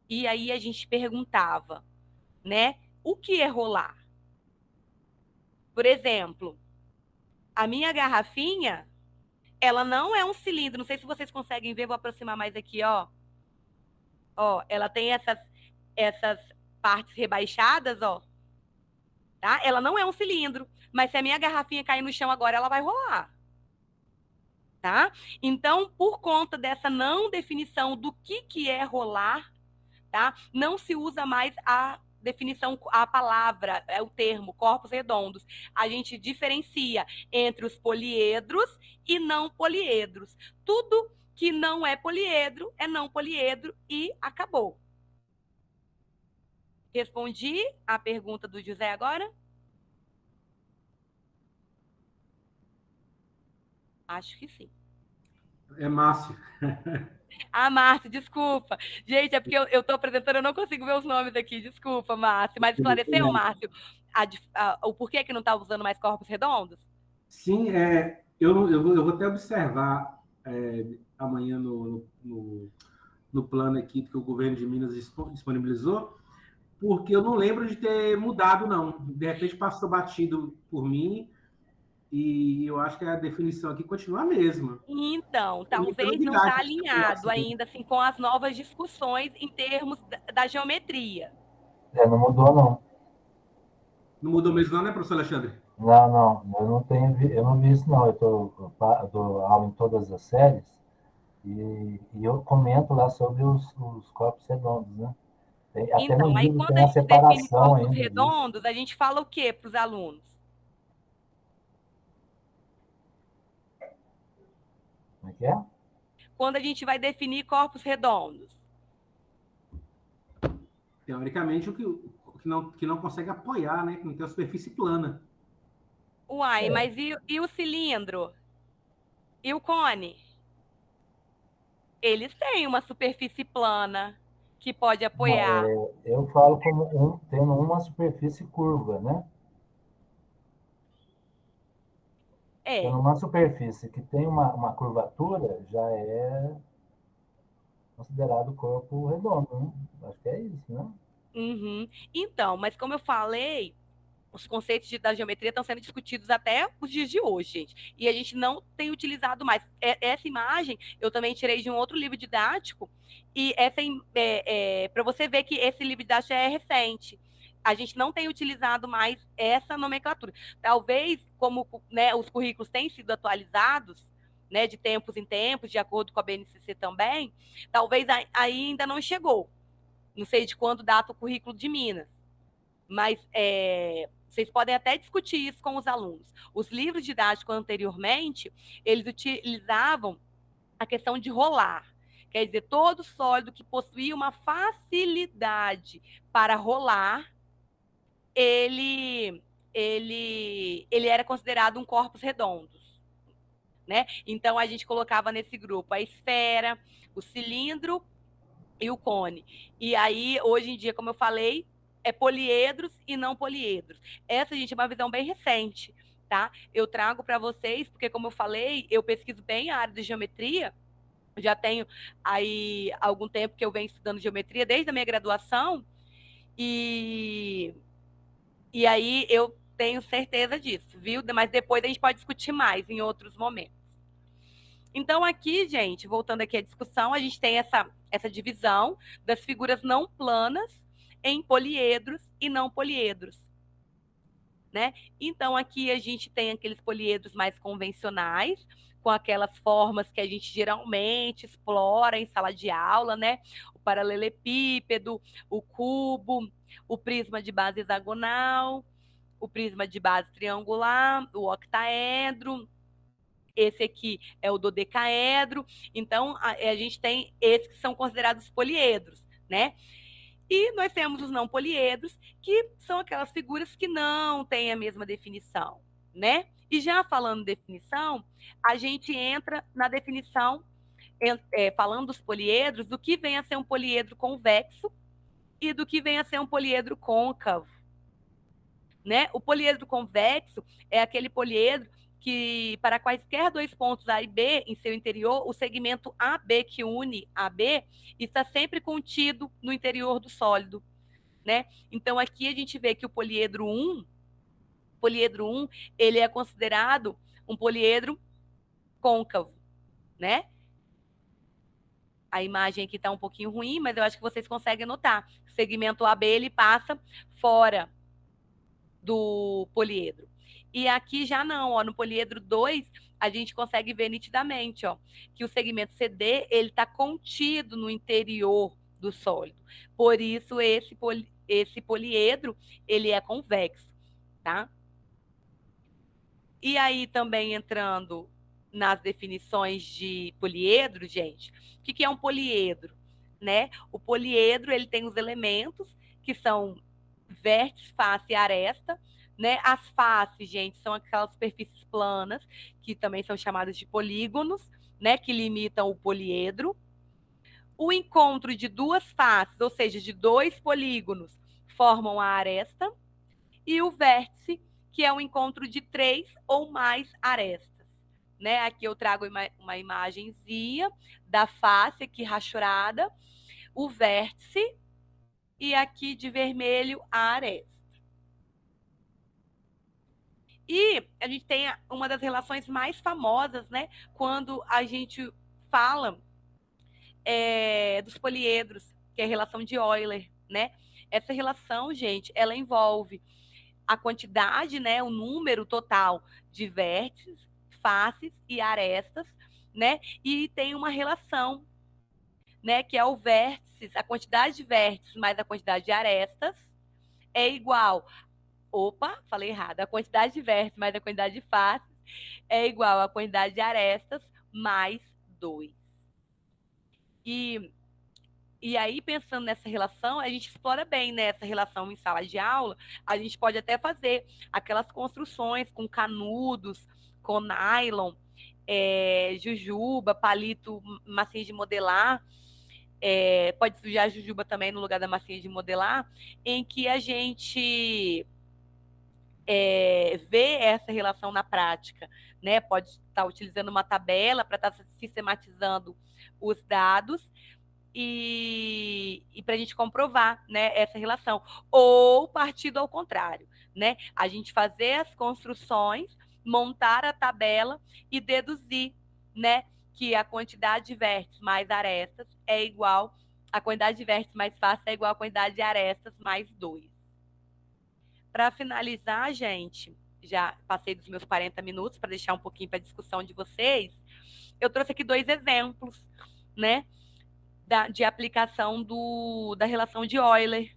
E aí a gente perguntava, né, o que é rolar? Por exemplo, a minha garrafinha, ela não é um cilindro, não sei se vocês conseguem ver, vou aproximar mais aqui, ó. Ó, ela tem essas partes rebaixadas, ó. Tá? Ela não é um cilindro, mas se a minha garrafinha cair no chão agora, ela vai rolar. Tá? Então, por conta dessa não definição do que é rolar, tá? Não se usa mais a definição, a palavra, o termo corpos redondos. A gente diferencia entre os poliedros e não poliedros. Tudo que não é poliedro é não poliedro e acabou. Respondi a pergunta do José agora? Acho que sim. É Márcio. Ah, Márcio, desculpa. Gente, é porque eu estou apresentando, eu não consigo ver os nomes aqui. Desculpa, Márcio. Mas esclareceu, Márcio, o porquê que não está usando mais corpos redondos? Sim, eu vou até observar amanhã no plano aqui que o governo de Minas disponibilizou, porque eu não lembro de ter mudado, não. De repente passou batido por mim, e eu acho que a definição aqui continua a mesma. Então, talvez não está alinhado ainda assim, com as novas discussões em termos da geometria. Não mudou, não. Não mudou mesmo, não, né, professor Alexandre? Não, eu não vi isso, não. Eu dou aula em todas as séries e eu comento lá sobre os corpos redondos, né? Até Então, no aí livro quando tem a a gente define separação corpos ainda redondos, a gente fala o quê para os alunos? Como é que é? Quando a gente vai definir corpos redondos? Teoricamente, o que não consegue apoiar, né? Que não tem a superfície plana. Uai, mas e o cilindro? E o cone? Eles têm uma superfície plana que pode apoiar. Eu falo como tendo uma superfície curva, né? Tendo uma superfície que tem uma curvatura, já é considerado corpo redondo, né? Acho que é isso, né? Uhum. Então, mas como eu falei, os conceitos da geometria estão sendo discutidos até os dias de hoje, gente. E a gente não tem utilizado mais. Essa imagem eu também tirei de um outro livro didático, e para você ver que esse livro didático é recente. A gente não tem utilizado mais essa nomenclatura. Talvez, como, né, os currículos têm sido atualizados, né, de tempos em tempos, de acordo com a BNCC também, talvez ainda não chegou. Não sei de quando data o currículo de Minas, mas vocês podem até discutir isso com os alunos. Os livros didáticos anteriormente, eles utilizavam a questão de rolar. Quer dizer, todo sólido que possuía uma facilidade para rolar, ele era considerado um corpus redondos, né? Então, a gente colocava nesse grupo a esfera, o cilindro e o cone. E aí, hoje em dia, como eu falei, é poliedros e não poliedros. Essa, gente, é uma visão bem recente, tá? Eu trago para vocês, porque, como eu falei, eu pesquiso bem a área de geometria, já tenho aí algum tempo que eu venho estudando geometria, desde a minha graduação, e aí eu tenho certeza disso, viu? Mas depois a gente pode discutir mais em outros momentos. Então, aqui, gente, voltando aqui à discussão, a gente tem essa divisão das figuras não planas em poliedros e não poliedros. Né? Então, aqui a gente tem aqueles poliedros mais convencionais, com aquelas formas que a gente geralmente explora em sala de aula, né? O paralelepípedo, o cubo, o prisma de base hexagonal, o prisma de base triangular, o octaedro. Esse aqui é o dodecaedro. Então, a gente tem esses que são considerados poliedros, né? E nós temos os não poliedros, que são aquelas figuras que não têm a mesma definição, né? E já falando definição, a gente entra na definição, falando dos poliedros, do que vem a ser um poliedro convexo e do que vem a ser um poliedro côncavo. Né? O poliedro convexo é aquele poliedro que, para quaisquer dois pontos A e B em seu interior, o segmento AB que une AB está sempre contido no interior do sólido. Né? Então, aqui a gente vê que o poliedro 1, ele é considerado um poliedro côncavo. Né? A imagem aqui está um pouquinho ruim, mas eu acho que vocês conseguem notar. O segmento AB ele passa fora do poliedro. E aqui já não, ó, no poliedro 2, a gente consegue ver nitidamente, ó, que o segmento CD ele está contido no interior do sólido. Por isso, esse poliedro ele é convexo, tá? E aí, também entrando nas definições de poliedro, gente, o que é um poliedro? Né? O poliedro ele tem os elementos que são vértice, face e aresta, né? As faces, gente, são aquelas superfícies planas, que também são chamadas de polígonos, né? Que limitam o poliedro. O encontro de duas faces, ou seja, de dois polígonos, formam a aresta. E o vértice, que é o encontro de 3 ou mais arestas. Né? Aqui eu trago uma imagenzinha da face aqui rachurada, o vértice, e aqui de vermelho a aresta. E a gente tem uma das relações mais famosas, né? Quando a gente fala dos poliedros, que é a relação de Euler, né? Essa relação, gente, ela envolve a quantidade, né, o número total de vértices, faces e arestas, né? E tem uma relação, né, que é o vértices, a quantidade de vértices mais a quantidade de arestas é igual. Opa, falei errado. A quantidade de vértices mais a quantidade de faces é igual à quantidade de arestas mais 2. E aí, pensando nessa relação, a gente explora bem, né, essa relação em sala de aula. A gente pode até fazer aquelas construções com canudos, com nylon, jujuba, palito, massinha de modelar. Pode sujar a jujuba também no lugar da massinha de modelar, em que a gente vê essa relação na prática. Né? Pode estar utilizando uma tabela para estar sistematizando os dados, e para a gente comprovar, né, essa relação. Ou partido ao contrário, né? A gente fazer as construções, montar a tabela e deduzir, né, que a quantidade de vértices mais arestas é igual, a quantidade de vértices mais faces é igual à quantidade de arestas mais 2. Para finalizar, gente, já passei dos meus 40 minutos para deixar um pouquinho para a discussão de vocês, eu trouxe aqui 2 exemplos, né, de aplicação da relação de Euler.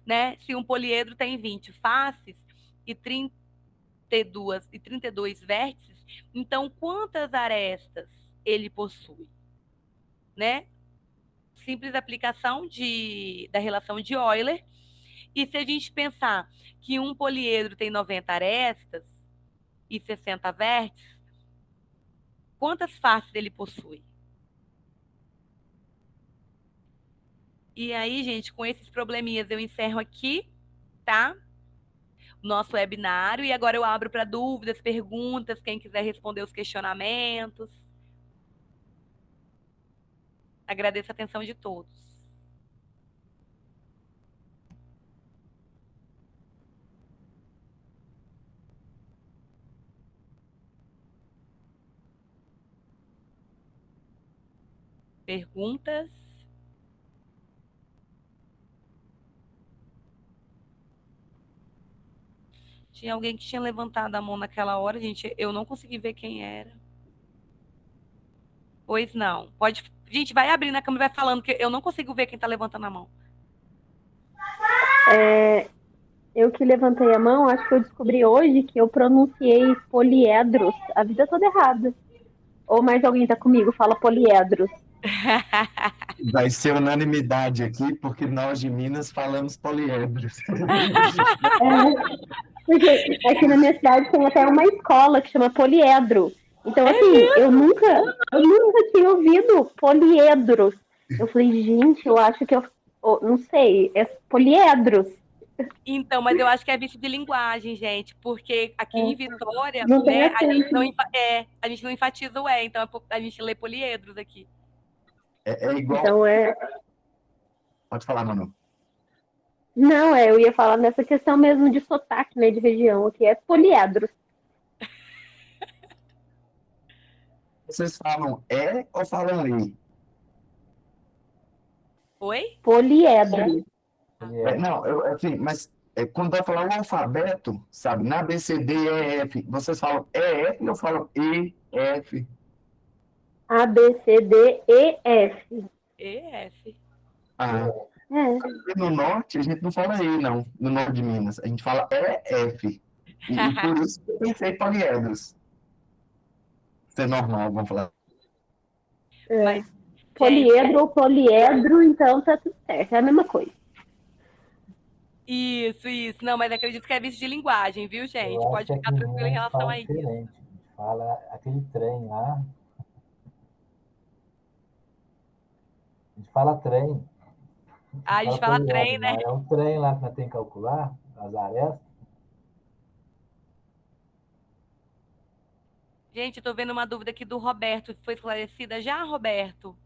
Né? Se um poliedro tem 20 faces e 32 vértices, então quantas arestas ele possui? Né? Simples aplicação da relação de Euler. E se a gente pensar que um poliedro tem 90 arestas e 60 vértices, quantas faces ele possui? E aí, gente, com esses probleminhas eu encerro aqui, tá? O nosso webinário. E agora eu abro para dúvidas, perguntas, quem quiser responder os questionamentos. Agradeço a atenção de todos. Perguntas? Tinha alguém que tinha levantado a mão naquela hora, gente. Eu não consegui ver quem era. Pois não. Pode. Gente, vai abrindo a câmera e vai falando, que eu não consigo ver quem está levantando a mão. Eu que levantei a mão, acho que eu descobri hoje que eu pronunciei poliedros a vida toda errada. Ou mais alguém tá comigo, fala poliedros. Vai ser unanimidade aqui, porque nós de Minas falamos poliedros. Porque aqui na minha cidade tem até uma escola que chama poliedro. Então, assim, eu nunca tinha ouvido poliedros. Eu falei, gente, eu acho que não sei, é poliedros. Então, mas eu acho que é vício de linguagem, gente, porque aqui em Vitória, Não tem né, a gente acento. a gente não enfatiza o então a gente lê poliedros aqui. É igual. Então, Pode falar, Manu. não, eu ia falar nessa questão mesmo de sotaque, né, de região, aqui é poliedros. Vocês falam ou falam e? Oi? Poliedro. Não, assim, mas quando vai falar o alfabeto, sabe, na B, C, D, E, F, vocês falam EF ou falam EF? A, B, C, D, E, F. EF. Ah, no norte a gente não fala E, não, no norte de Minas, a gente fala EF. E por isso que eu pensei em poliedros. Isso é normal, vamos falar. Mas, Poliedro ou poliedro, então tá tudo certo, é a mesma coisa. Isso. Não, mas acredito que é vício de linguagem, viu, gente? Eu acho Pode que ficar aqui em tranquilo em Minas relação fala a isso. diferente. A gente fala aquele trem lá. A gente fala trem. A gente fala trem, né? É o trem lá que nós temos que calcular, as arestas. Gente, eu tô vendo uma dúvida aqui do Roberto. Foi esclarecida já, Roberto?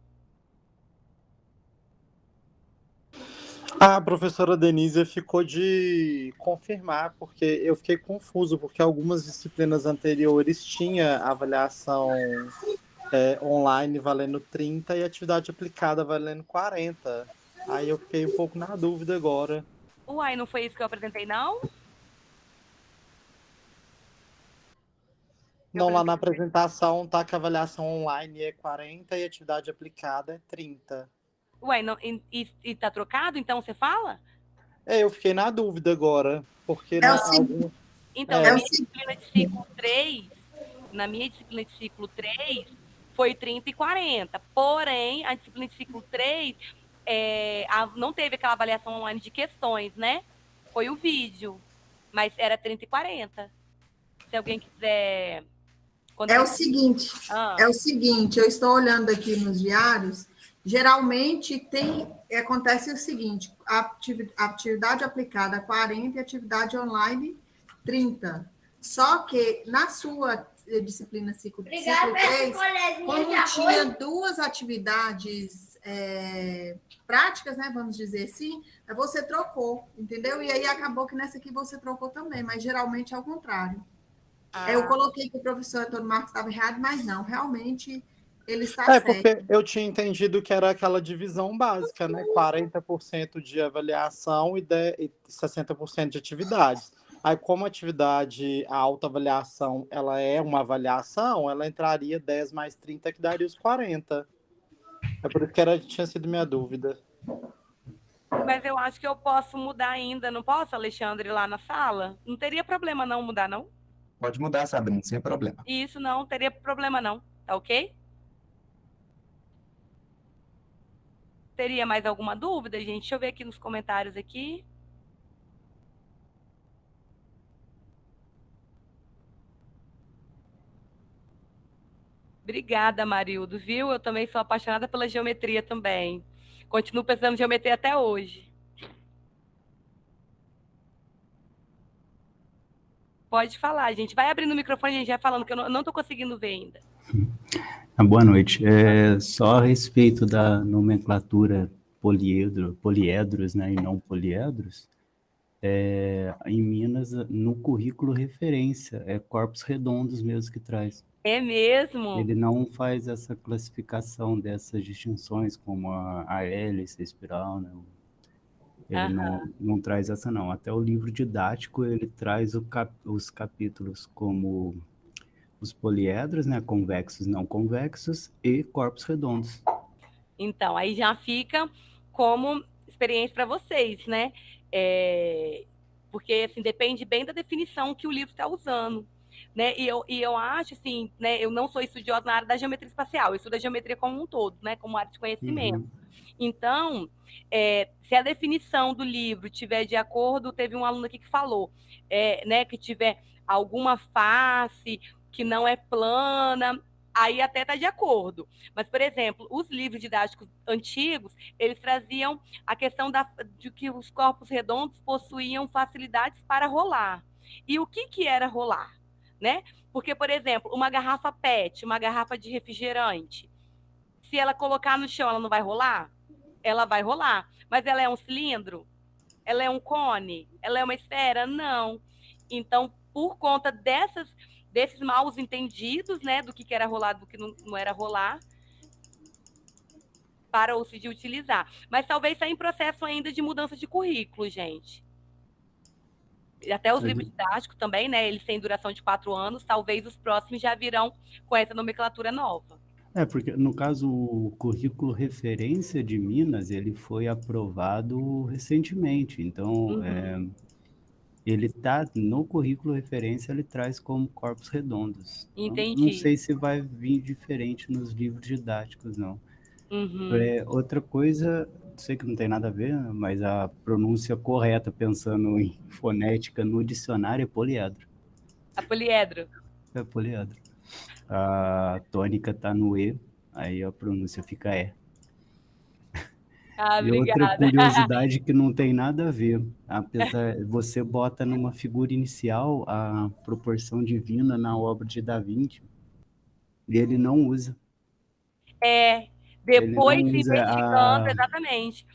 A professora Denise ficou de confirmar, porque eu fiquei confuso, porque algumas disciplinas anteriores tinha avaliação online valendo 30 e atividade aplicada valendo 40. Aí eu fiquei um pouco na dúvida agora. Uai, não foi isso que eu apresentei, não? Não, lá na apresentação tá que a avaliação online é 40 e atividade aplicada é 30. Uai, não, e tá trocado, então você fala? Eu fiquei na dúvida agora, porque Então, na minha disciplina de ciclo 3, foi 30 e 40. Porém, a disciplina de ciclo 3 não teve aquela avaliação online de questões, né? Foi o vídeo, mas era 30 e 40. Se alguém quiser... É o seguinte, eu estou olhando aqui nos diários, geralmente acontece o seguinte, a atividade aplicada 40 e atividade online 30. Só que na sua disciplina ciclo 3, como tinha duas atividades práticas, né, vamos dizer assim, você trocou, entendeu? E aí acabou que nessa aqui você trocou também, mas geralmente é o contrário. Eu coloquei que o professor Antônio Marcos estava errado, mas não, realmente ele está certo. Porque eu tinha entendido que era aquela divisão básica, né? 40% de avaliação e 60% de atividades. Aí, como a autoavaliação, ela é uma avaliação, ela entraria 10 mais 30, que daria os 40. É por isso que tinha sido minha dúvida. Mas eu acho que eu posso mudar ainda, não posso, Alexandre, lá na sala? Não teria problema não mudar, não? Pode mudar, Sabrina, sem problema. Isso não teria problema não, tá ok? Teria mais alguma dúvida, gente? Deixa eu ver aqui nos comentários aqui. Obrigada, Marildo, viu? Eu também sou apaixonada pela geometria também. Continuo pensando em geometria até hoje. Pode falar, gente. Vai abrindo o microfone, a gente vai falando, que eu não estou conseguindo ver ainda. Boa noite. Só a respeito da nomenclatura poliedros, né, e não poliedros, Em Minas, no currículo referência, é corpos redondos mesmo que traz. É mesmo? Ele não faz essa classificação dessas distinções como a hélice, a espiral, né? Ele não traz essa não. Até o livro didático ele traz os capítulos como os poliedros, né? Convexos, não convexos e corpos redondos. Então, aí já fica como experiência para vocês, né? Porque assim, depende bem da definição que o livro está usando. Né? E eu acho assim, né? Eu não sou estudiosa na área da geometria espacial, eu estudo a geometria como um todo, né? Como área de conhecimento. Então, se a definição do livro tiver de acordo, teve um aluno aqui que falou, né? Que tiver alguma face que não é plana, aí até está de acordo. Mas, por exemplo, os livros didáticos antigos, eles traziam a questão de que os corpos redondos possuíam facilidades para rolar. E o que era rolar? Né? Porque, por exemplo, uma garrafa PET, uma garrafa de refrigerante, se ela colocar no chão, ela não vai rolar? Ela vai rolar. Mas ela é um cilindro? Ela é um cone? Ela é uma esfera? Não. Então, por conta desses maus entendidos, né, do que era rolar, do que não era rolar, parou-se de utilizar. Mas talvez está em processo ainda de mudança de currículo, gente. Até os livros didáticos também, né, eles têm duração de 4 anos, talvez os próximos já virão com essa nomenclatura nova. Porque no caso o currículo referência de Minas, ele foi aprovado recentemente, então ele está no currículo referência, ele traz como corpos redondos. Entendi. Então, não sei se vai vir diferente nos livros didáticos, não. Outra coisa, sei que não tem nada a ver, mas a pronúncia correta, pensando em fonética no dicionário, é poliedro. A poliedro. É poliedro. A tônica está no E, aí a pronúncia fica E. Ah, e outra curiosidade que não tem nada a ver, apesar você bota numa figura inicial a proporção divina na obra de Da Vinci, e ele não usa. Depois se investigando, exatamente.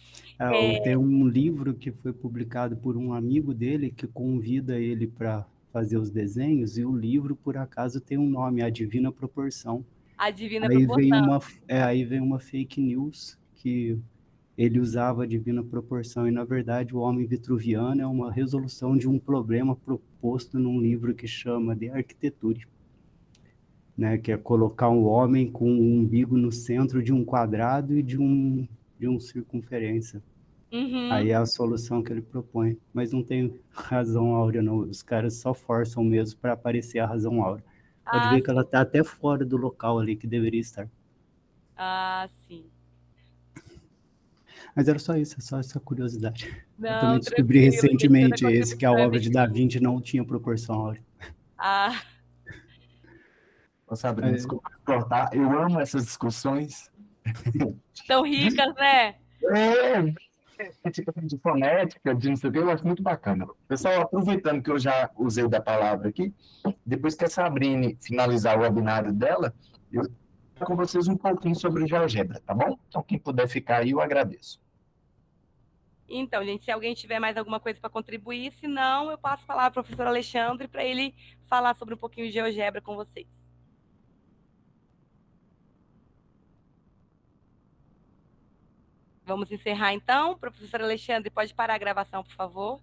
Tem um livro que foi publicado por um amigo dele que convida ele para fazer os desenhos, e o livro, por acaso, tem um nome, A Divina Proporção. A Divina Proporção. Aí vem uma fake news que ele usava a divina proporção, e na verdade o homem vitruviano é uma resolução de um problema proposto num livro que chama de Arquitetura, né, que é colocar um homem com um umbigo no centro de um quadrado e de um circunferência. Aí é a solução que ele propõe, mas não tem razão áurea não, os caras só forçam mesmo para aparecer a razão áurea. Pode ver que ela está até fora do local ali que deveria estar. Sim. Mas era só isso, só essa curiosidade. Não, eu também descobri recentemente que a obra de Da Vinci não tinha proporção áurea. Sabrina, desculpa cortar, eu amo essas discussões. Tão ricas, né? De fonética, de não sei o que, eu acho muito bacana. Pessoal, aproveitando que eu já usei da palavra aqui, depois que a Sabrina finalizar o webinário dela, eu vou falar com vocês um pouquinho sobre o GeoGebra, tá bom? Então, quem puder ficar aí, eu agradeço. Então, gente, se alguém tiver mais alguma coisa para contribuir, se não, eu passo a palavra para o professor Alexandre para ele falar sobre um pouquinho de GeoGebra com vocês. Vamos encerrar, então. Professor Alexandre, pode parar a gravação, por favor?